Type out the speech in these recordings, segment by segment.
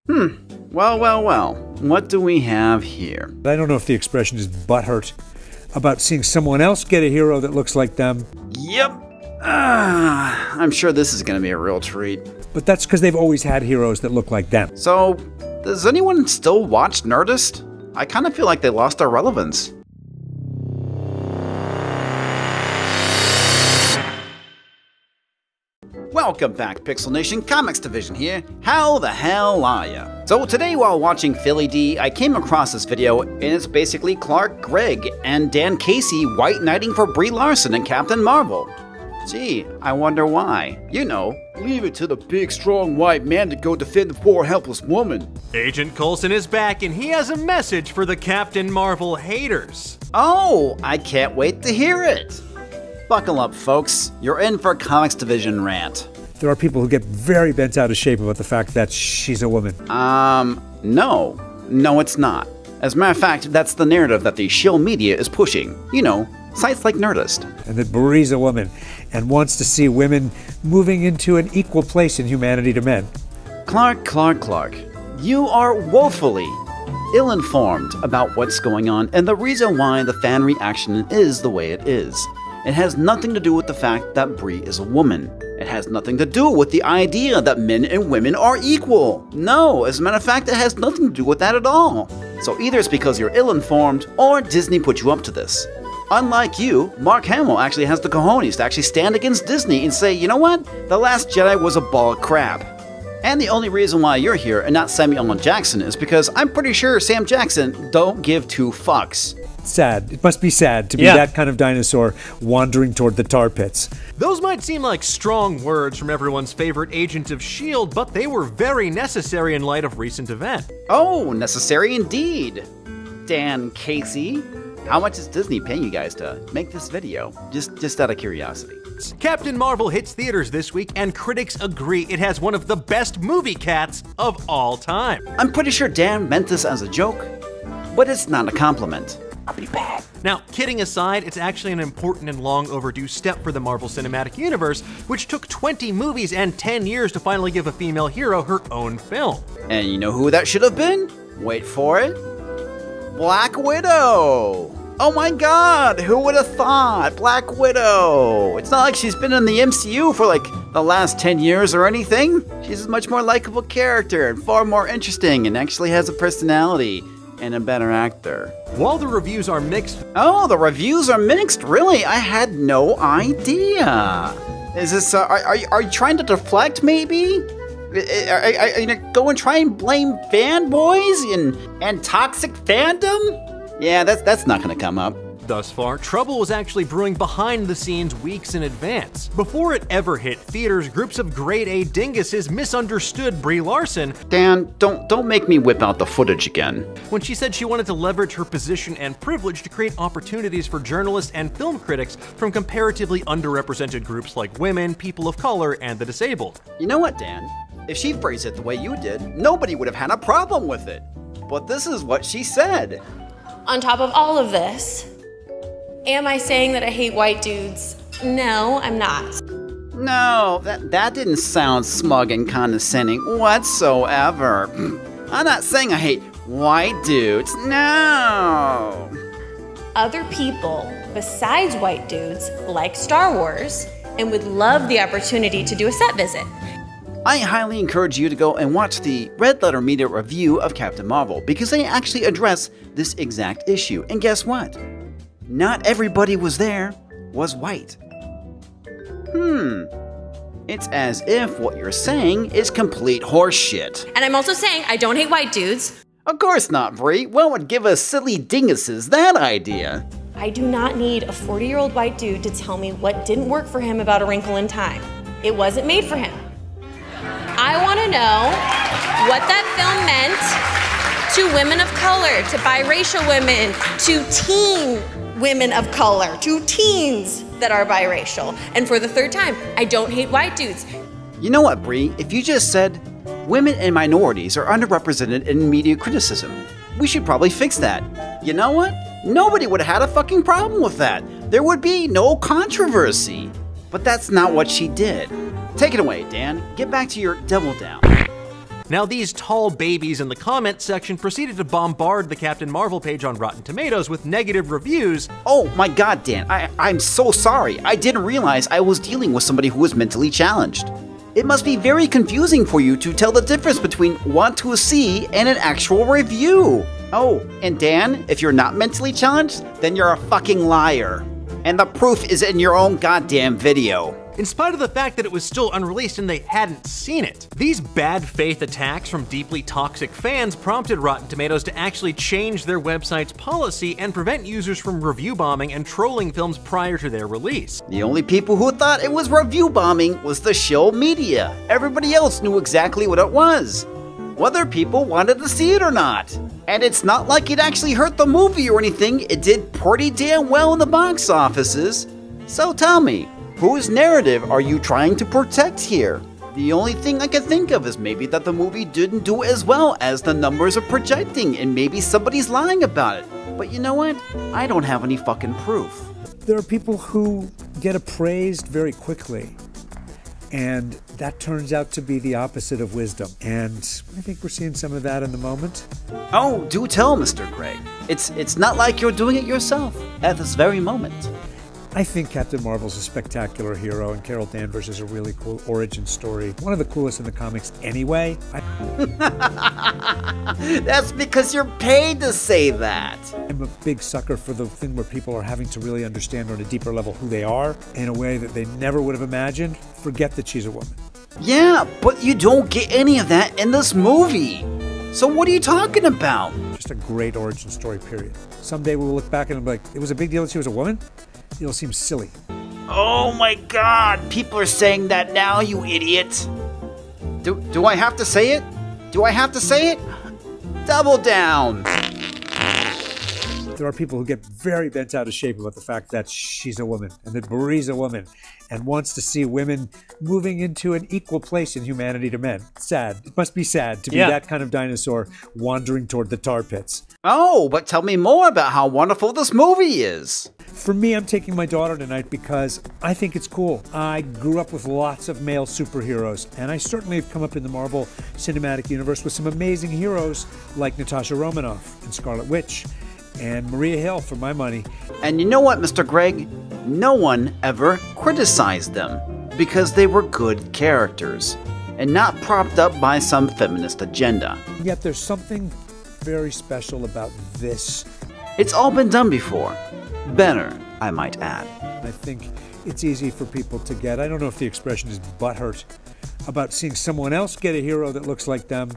Well. What do we have here? I don't know if the expression is butthurt about seeing someone else get a hero that looks like them. Yep. I'm sure this is going to be a real treat. But that's because they've always had heroes that look like them. So, does anyone still watch Nerdist? I kind of feel like they lost their relevance. Welcome back, Pixel Nation, Comics Division here. How the hell are ya? So today while watching Philly D, I came across this video, and it's basically Clark Gregg and Dan Casey white knighting for Brie Larson and Captain Marvel. Gee, I wonder why. You know, leave it to the big strong white man to go defend the poor helpless woman. Agent Coulson is back and he has a message for the Captain Marvel haters. Oh, I can't wait to hear it. Buckle up, folks. You're in for a Comics Division rant. There are people who get very bent out of shape about the fact that she's a woman. No. No, it's not. As a matter of fact, that's the narrative that the shill media is pushing. You know, sites like Nerdist. And that Brie's a woman and wants to see women moving into an equal place in humanity to men. Clark. You are woefully ill-informed about what's going on and the reason why the fan reaction is the way it is. It has nothing to do with the fact that Brie is a woman. It has nothing to do with the idea that men and women are equal. No, as a matter of fact, it has nothing to do with that at all. So either it's because you're ill-informed, or Disney put you up to this. Unlike you, Mark Hamill actually has the cojones to actually stand against Disney and say, you know what? The Last Jedi was a ball of crap. And the only reason why you're here and not Samuel L. Jackson is because I'm pretty sure Sam Jackson don't give two fucks. Sad. It must be sad to be that kind of dinosaur wandering toward the tar pits. Those might seem like strong words from everyone's favorite agent of S.H.I.E.L.D., but they were very necessary in light of recent events. Oh, necessary indeed. Dan Casey, how much is Disney paying you guys to make this video? Just out of curiosity. Captain Marvel hits theaters this week, and critics agree it has one of the best movie cats of all time. I'm pretty sure Dan meant this as a joke, but it's not a compliment. I'll be back. Now, kidding aside, it's actually an important and long overdue step for the Marvel Cinematic Universe, which took 20 movies and 10 years to finally give a female hero her own film. And you know who that should have been? Wait for it. Black Widow! Oh my god, who would have thought? Black Widow! It's not like she's been in the MCU for like the last 10 years or anything. She's a much more likable character and far more interesting and actually has a personality and a better actor. While the reviews are mixed... Oh, the reviews are mixed? Really? I had no idea. Is this, are you trying to deflect maybe? Are you gonna go and try and blame fanboys and toxic fandom? Yeah, that's not gonna come up. Thus far, trouble was actually brewing behind the scenes weeks in advance. Before it ever hit theaters, groups of grade A dinguses misunderstood Brie Larson. Dan, don't make me whip out the footage again. When she said she wanted to leverage her position and privilege to create opportunities for journalists and film critics from comparatively underrepresented groups like women, people of color, and the disabled. You know what, Dan? If she phrased it the way you did, nobody would have had a problem with it. But this is what she said. On top of all of this, am I saying that I hate white dudes? No, I'm not. No, that didn't sound smug and condescending whatsoever. I'm not saying I hate white dudes, no. Other people besides white dudes like Star Wars and would love the opportunity to do a set visit. I highly encourage you to go and watch the Red Letter Media review of Captain Marvel because they actually address this exact issue. And guess what? Not everybody was white. It's as if what you're saying is complete horseshit. And I'm also saying I don't hate white dudes. Of course not, Brie. What would give us silly dinguses that idea? I do not need a 40-year-old white dude to tell me what didn't work for him about A Wrinkle in Time. It wasn't made for him. I want to know what that film meant to women of color, to biracial women, to teen women of color, to teens that are biracial. And for the third time, I don't hate white dudes. You know what, Brie? If you just said, women and minorities are underrepresented in media criticism, we should probably fix that. You know what? Nobody would have had a fucking problem with that. There would be no controversy. But that's not what she did. Take it away, Dan. Get back to your double down. Now, these tall babies in the comments section proceeded to bombard the Captain Marvel page on Rotten Tomatoes with negative reviews. Oh my god, Dan, I'm so sorry. I didn't realize I was dealing with somebody who was mentally challenged. It must be very confusing for you to tell the difference between want to see and an actual review. Oh, and Dan, if you're not mentally challenged, then you're a fucking liar. And the proof is in your own goddamn video. In spite of the fact that it was still unreleased and they hadn't seen it. These bad faith attacks from deeply toxic fans prompted Rotten Tomatoes to actually change their website's policy and prevent users from review bombing and trolling films prior to their release. The only people who thought it was review bombing was the shill media. Everybody else knew exactly what it was, whether people wanted to see it or not. And it's not like it actually hurt the movie or anything. It did pretty damn well in the box offices. So tell me, whose narrative are you trying to protect here? The only thing I can think of is maybe that the movie didn't do as well as the numbers are projecting, and maybe somebody's lying about it. But you know what? I don't have any fucking proof. There are people who get appraised very quickly, and that turns out to be the opposite of wisdom. And I think we're seeing some of that in the moment. Oh, do tell, Mr. Gregg. It's not like you're doing it yourself at this very moment. I think Captain Marvel's a spectacular hero, and Carol Danvers is a really cool origin story. One of the coolest in the comics anyway. That's because you're paid to say that. I'm a big sucker for the thing where people are having to really understand on a deeper level who they are in a way that they never would have imagined. Forget that she's a woman. Yeah, but you don't get any of that in this movie. So what are you talking about? Just a great origin story, period. Someday we'll look back and be like, it was a big deal that she was a woman? It'll seem silly. Oh my god, people are saying that now, you idiot. Do I have to say it? Do I have to say it? Double down. There are people who get very bent out of shape about the fact that she's a woman and that Brie's a woman and wants to see women moving into an equal place in humanity to men. Sad. It must be sad to be that kind of dinosaur wandering toward the tar pits. Oh, but tell me more about how wonderful this movie is. For me, I'm taking my daughter tonight because I think it's cool. I grew up with lots of male superheroes, and I certainly have come up in the Marvel Cinematic Universe with some amazing heroes like Natasha Romanoff and Scarlet Witch and Maria Hill, for my money. And you know what, Mr. Gregg? No one ever criticized them because they were good characters and not propped up by some feminist agenda. Yet there's something very special about this. It's all been done before. Better, I might add. I think it's easy for people to get, I don't know if the expression is butthurt, about seeing someone else get a hero that looks like them.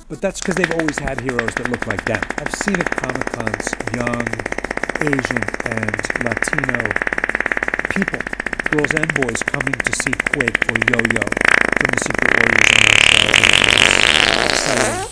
But that's because they've always had heroes that look like them. I've seen at Comic-Cons young Asian and Latino people, girls and boys, coming to see Quake or Yo-Yo from the Secret Warriors on our show. It's exciting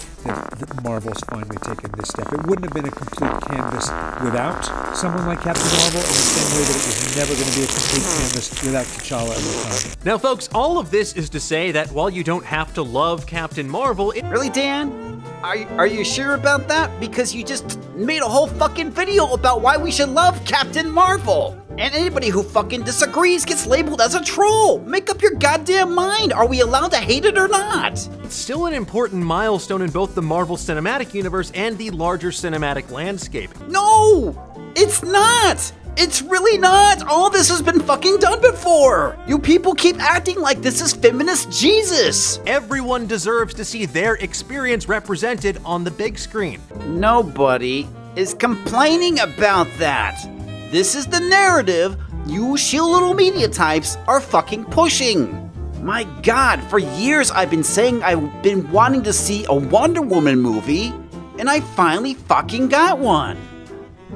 that Marvel's finally taken this step. It wouldn't have been a complete canvas without someone like Captain Marvel, in the same way that it was never going to be a complete canvas without T'Challa and Wakanda. Now folks, all of this is to say that while you don't have to love Captain Marvel, Really, Dan? Are you sure about that? Because you just made a whole fucking video about why we should love Captain Marvel. And anybody who fucking disagrees gets labeled as a troll. Make up your goddamn mind. Are we allowed to hate it or not? it's still an important milestone in both the Marvel Cinematic Universe and the larger cinematic landscape. No! It's not! It's really not! All this has been fucking done before! You people keep acting like this is feminist Jesus! Everyone deserves to see their experience represented on the big screen. Nobody is complaining about that! This is the narrative you shill little media types are fucking pushing! My god, for years I've been saying I've been wanting to see a Wonder Woman movie, and I finally fucking got one!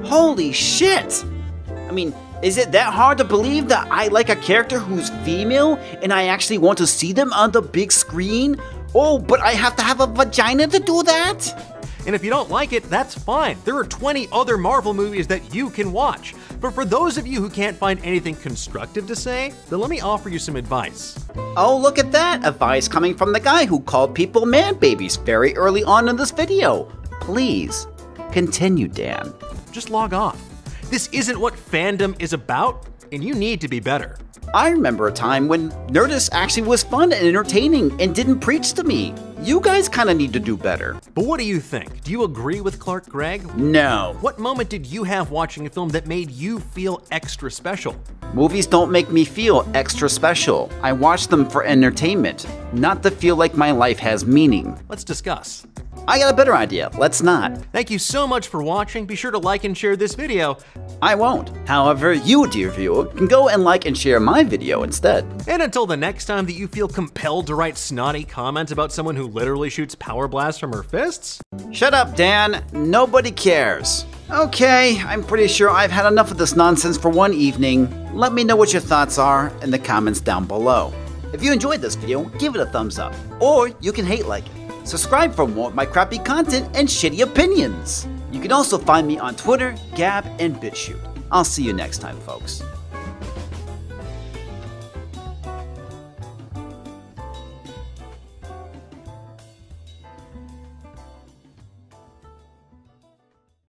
Holy shit! I mean, is it that hard to believe that I like a character who's female and I actually want to see them on the big screen? Oh, but I have to have a vagina to do that? And if you don't like it, that's fine. There are 20 other Marvel movies that you can watch. But for those of you who can't find anything constructive to say, then let me offer you some advice. Oh, look at that! Advice coming from the guy who called people man babies very early on in this video. Please, continue, Dan. Just log off. This isn't what fandom is about, and you need to be better. I remember a time when Nerdist actually was fun and entertaining and didn't preach to me. You guys kind of need to do better. But what do you think? Do you agree with Clark Gregg? No. What moment did you have watching a film that made you feel extra special? Movies don't make me feel extra special. I watch them for entertainment, not to feel like my life has meaning. Let's discuss. I got a better idea. Let's not. Thank you so much for watching. Be sure to like and share this video. I won't. However, you, dear viewer, can go and like and share my video instead. And until the next time that you feel compelled to write snotty comments about someone who literally shoots power blasts from her fists? Shut up, Dan. Nobody cares. Okay, I'm pretty sure I've had enough of this nonsense for one evening. Let me know what your thoughts are in the comments down below. If you enjoyed this video, give it a thumbs up. Or you can hate like it. Subscribe for more of my crappy content and shitty opinions. You can also find me on Twitter, Gab, and BitChute. I'll see you next time, folks.